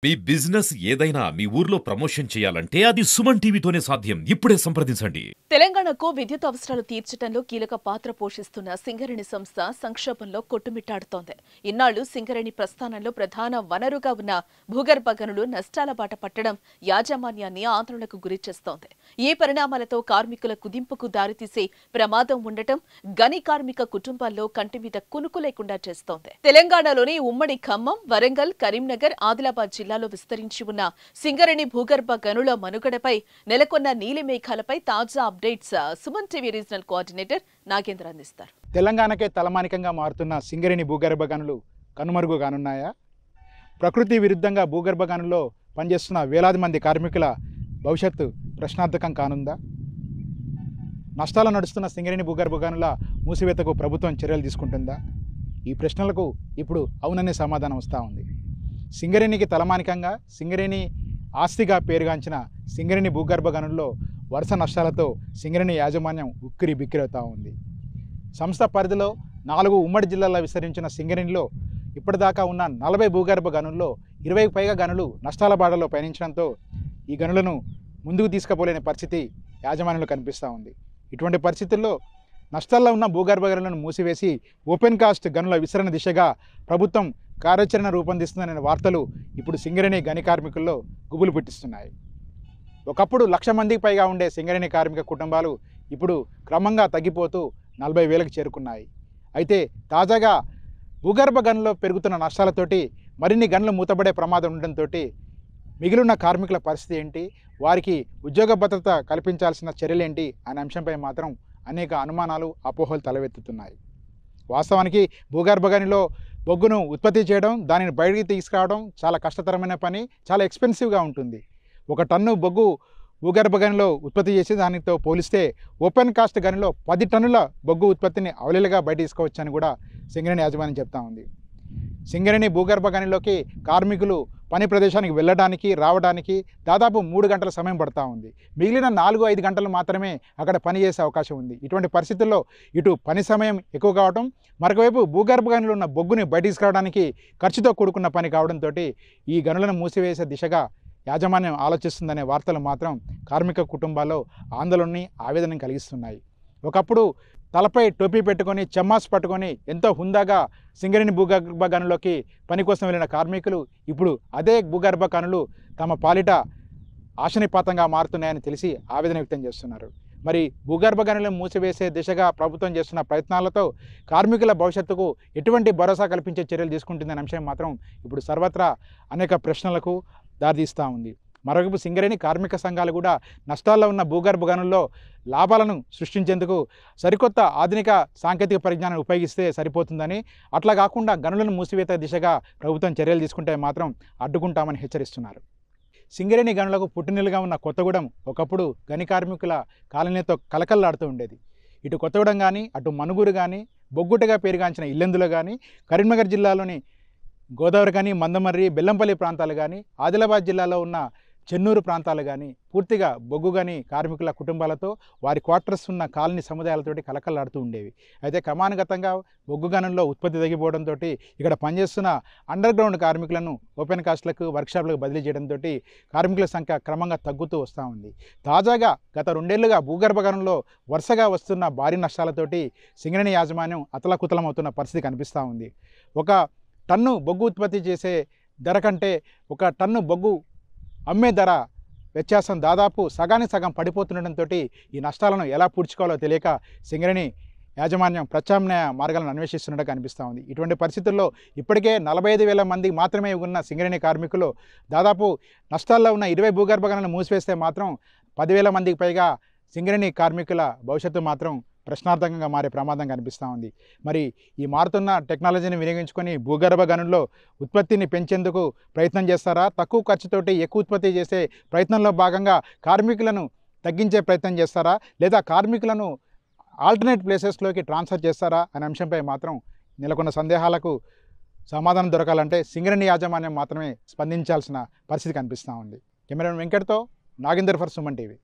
మీ business ఏదైనా మీ ఊర్లో promotion చేయాలంటే అది సుమన్ టీవీతోనే సాధ్యం. ఇప్పుడే సంప్రదించండి. తెలంగాణకు విద్యుత్ అవసరాలు తీర్చడంలో కీలక పాత్ర పోషిస్తున్న సింగరేణి సంస్థ సంక్షోభంలో కొట్టుమిట్టాడుతోంది. ఇన్నాళ్లు సింగరేణి ప్రస్థానంలో ప్రధాన వనరుగా ఉన్న భూగర్భ గనులు నష్టాల బాట పట్టడం యాజమాన్యాన్ని ఆందోళనకు గురిచేస్తోంది. ఈ పరిణామాలతో కార్మికుల కుదింపుకు దారితీసే ప్రమాదం ఉండటం గని కార్మిక కుటుంబాల్లో కంటి మీద కునుకు లేకుండా చేస్తోంది. తెలంగాణలోని ఉమ్మడి ఖమ్మం, వరంగల్, కరీంనగర్, ఆదిలాబాద్ జిల్లాలో విస్తరించి ఉన్న సింగరేణి భూగర్భ గనుల మనుగడపై నెలకొన్న నీలిమేఘాలపై తాజా updates Suman TV regional coordinator Nagendra అందిస్తారు. తెలంగాణకే తలమానికంగా మారుతున్న సింగరేణి భూగర్భ గనులు కనుమరుగు కానున్నాయా? ప్రకృతి విరుద్ధంగా భూగర్భ గనుల్లో పనిచేస్తున్న వేలాది మంది కార్మికుల భవిష్యత్తు ప్రశ్నార్థకం కానుందా? నష్టాలు నడుస్తున్న సింగరేణి భూగర్భ గనుల మూసివేతకు ప్రభుత్వం చర్యలు తీసుకుంటుందా? ఈ ప్రశ్నలకు ఇప్పుడు అవుననే సమాధానం వస్తూ ఉంది. సింగరేణికి తలమానికంగా సింగరేణి ఆస్తిగా పేరుగాంచిన సింగరేణి భూగర్భ గనుల్లో వరుస నష్టాలతో సింగరేణి యాజమాన్యం ఉక్కిరి బిక్కిరవుతూ ఉంది. సంస్థ పరిధిలో 4 ఉమ్మడి జిల్లాల్లో విస్తరించిన సింగరేణిలో ఇప్పటిదాకా ఉన్న 40 భూగర్భ గనుల్లో 20కి పైగా గనులు నష్టాల బాటలో పయనించడంతో ఈ గనులను ముందుకు తీసుకుపోలేని పరిస్థితి యాజమాన్యంలో కనిపిస్తూ ఉంది. ఇటువంటి పరిస్థితుల్లో నష్టాల్లో ఉన్న భూగర్భ గనులను మూసివేసి ఓపెన్ కాస్ట్ గనుల విస్తరణ దిశగా ప్రభుత్వం కార్యాచరణ రూపొందిస్తుందనే వార్తలు ఇప్పుడు సింగరేణి గని కార్మికుల్లో గుబులు పుట్టిస్తున్నాయి. ఒకప్పుడు 1,00,000 మందికి పైగా ఉండే సింగరేణి కార్మిక కుటుంబాలు ఇప్పుడు క్రమంగా తగ్గిపోతూ 40,000కి చేరుకున్నాయి. అయితే తాజాగా భూగర్భ గనుల్లో పెరుగుతున్న నష్టాలతోటి మరిన్ని గనులు మూతపడే ప్రమాదం ఉండడంతో మిగిలిన కార్మికుల పరిస్థితి ఏంటి, వారికి ఉద్యోగ భద్రత కల్పించాల్సిన చర్యలేంటి అనే అంశంపై మాత్రం అనేక అనుమానాలు, అపోహలు తలవెత్తుతున్నాయి. వాస్తవానికి భూగర్భ గనిలో బొగ్గును ఉత్పత్తి చేయడం, దానిని బయటికి తీసుకురావడం చాలా కష్టతరమైన పని, చాలా ఎక్స్పెన్సివ్గా ఉంటుంది. 1 టన్ను బొగ్గు భూగర్భ గనిలో ఉత్పత్తి చేసి దానితో పోలిస్తే ఓపెన్ కాస్ట్ గనిలో 10 టన్నుల బొగ్గు ఉత్పత్తిని అవలీలగా బయట తీసుకోవచ్చని కూడా సింగరేణి యాజమాన్యం చెప్తా ఉంది. సింగరేణి భూగర్భ గనిలోకి కార్మికులు పని ప్రదేశానికి వెళ్ళడానికి, రావడానికి దాదాపు 3 గంటల సమయం పడుతూ ఉంది. మిగిలిన 4-5 గంటలు మాత్రమే అక్కడ పని చేసే అవకాశం ఉంది. ఇటువంటి పరిస్థితుల్లో ఇటు పని సమయం ఎక్కువ కావడం, మరొకవైపు భూగర్భ గనులు ఉన్న బొగ్గుని బయట తీసుకురావడానికి ఖర్చుతో కూడుకున్న పని కావడంతో ఈ గనులను మూసివేసే దిశగా యాజమాన్యం ఆలోచిస్తుందనే వార్తలు మాత్రం కార్మిక కుటుంబాల్లో ఆందోళనని, ఆవేదనని కలిగిస్తున్నాయి. ఒకప్పుడు తలపై టోపీ పెట్టుకొని, చెమ్మాస్ పట్టుకొని ఎంతో హుందాగా సింగరేణి భూగర్భ గనులోకి పని కోసం వెళ్ళిన కార్మికులు ఇప్పుడు అదే భూగర్భ గనులు తమ పాలిట ఆశనిపాతంగా మారుతున్నాయని తెలిసి ఆవేదన వ్యక్తం చేస్తున్నారు. మరి భూగర్భ గనులను మూసివేసే దిశగా ప్రభుత్వం చేస్తున్న ప్రయత్నాలతో కార్మికుల భవిష్యత్తుకు ఎటువంటి భరోసా కల్పించే చర్యలు తీసుకుంటుందనే అంశం మాత్రం ఇప్పుడు సర్వత్రా అనేక ప్రశ్నలకు దారితీస్తూ ఉంది. మరోవైపు సింగరేణి కార్మిక సంఘాలు కూడా నష్టాల్లో ఉన్న భూగర్భ గనుల్లో లాభాలను సృష్టించేందుకు సరికొత్త ఆధునిక సాంకేతిక పరిజ్ఞానాన్ని ఉపయోగిస్తే సరిపోతుందని, అట్లా కాకుండా గనులను మూసివేత దిశగా ప్రభుత్వం చర్యలు తీసుకుంటే మాత్రం అడ్డుకుంటామని హెచ్చరిస్తున్నారు. సింగరేణి గనులకు పుట్టినిల్లుగా ఉన్న కొత్తగూడెం ఒకప్పుడు గని కార్మికుల కాలనీతో కలకల్లాడుతూ ఉండేది. ఇటు కొత్తగూడెం కానీ, అటు మనుగురు కానీ, బొగ్గుటగా పేరుగాంచిన ఇల్లెందులో కానీ, కరీంనగర్ జిల్లాలోని గోదావరి కానీ, మందమర్రి, బెల్లంపల్లి ప్రాంతాలు కానీ, ఆదిలాబాద్ జిల్లాలో ఉన్న చెన్నూరు ప్రాంతాలు కానీ పూర్తిగా బొగ్గు గని కార్మికుల కుటుంబాలతో, వారి క్వార్టర్స్ ఉన్న కాలనీ సముదాయాలతోటి కలకల్లాడుతూ ఉండేవి. అయితే క్రమానుగతంగా బొగ్గు గనుల్లో ఉత్పత్తి తగ్గిపోవడంతో ఇక్కడ పనిచేస్తున్న అండర్ గ్రౌండ్ కార్మికులను ఓపెన్ కాస్ట్లకు, వర్క్షాప్లకు బదిలీ చేయడంతో కార్మికుల సంఖ్య క్రమంగా తగ్గుతూ వస్తూ ఉంది. తాజాగా గత 2 ఏళ్లుగా భూగర్భ గనుల్లో వరుసగా వస్తున్న భారీ నష్టాలతోటి సింగరేణి యాజమాన్యం అతలకుతలం అవుతున్న పరిస్థితి కనిపిస్తూ ఉంది. 1 టన్ను బొగ్గు ఉత్పత్తి చేసే ధర కంటే 1 టన్ను బొగ్గు అమ్మే ధర వ్యత్యాసం దాదాపు సగానికి సగం పడిపోతుండటంతో ఈ నష్టాలను ఎలా పూడ్చుకోవాలో తెలియక సింగరేణి యాజమాన్యం ప్రత్యామ్నాయ మార్గాలను అన్వేషిస్తున్నట్టుగా కనిపిస్తూ ఉంది. ఇటువంటి పరిస్థితుల్లో ఇప్పటికే 45,000 మంది మాత్రమే ఉన్న సింగరేణి కార్మికులు దాదాపు నష్టాల్లో ఉన్న 20 భూగర్భ గనులను మూసివేస్తే మాత్రం 10,000 మందికి పైగా సింగరేణి కార్మికుల భవిష్యత్తు మాత్రం ప్రశ్నార్థకంగా మారే ప్రమాదం కనిపిస్తూ ఉంది. మరి ఈ మారుతున్న టెక్నాలజీని వినియోగించుకొని భూగర్భ గనుల్లో ఉత్పత్తిని పెంచేందుకు ప్రయత్నం చేస్తారా? తక్కువ ఖర్చుతోటి ఎక్కువ ఉత్పత్తి చేసే ప్రయత్నంలో భాగంగా కార్మికులను తగ్గించే ప్రయత్నం చేస్తారా? లేదా కార్మికులను ఆల్టర్నేట్ ప్లేసెస్లోకి ట్రాన్స్ఫర్ చేస్తారా అనే అంశంపై మాత్రం నెలకొన్న సందేహాలకు సమాధానం దొరకాలంటే సింగరేణి యాజమాన్యం మాత్రమే స్పందించాల్సిన పరిస్థితి కనిపిస్తూ ఉంది. కెమెరామెన్ వెంకట్తో నాగేందర్ ఫర్ సుమన్ టీవీ.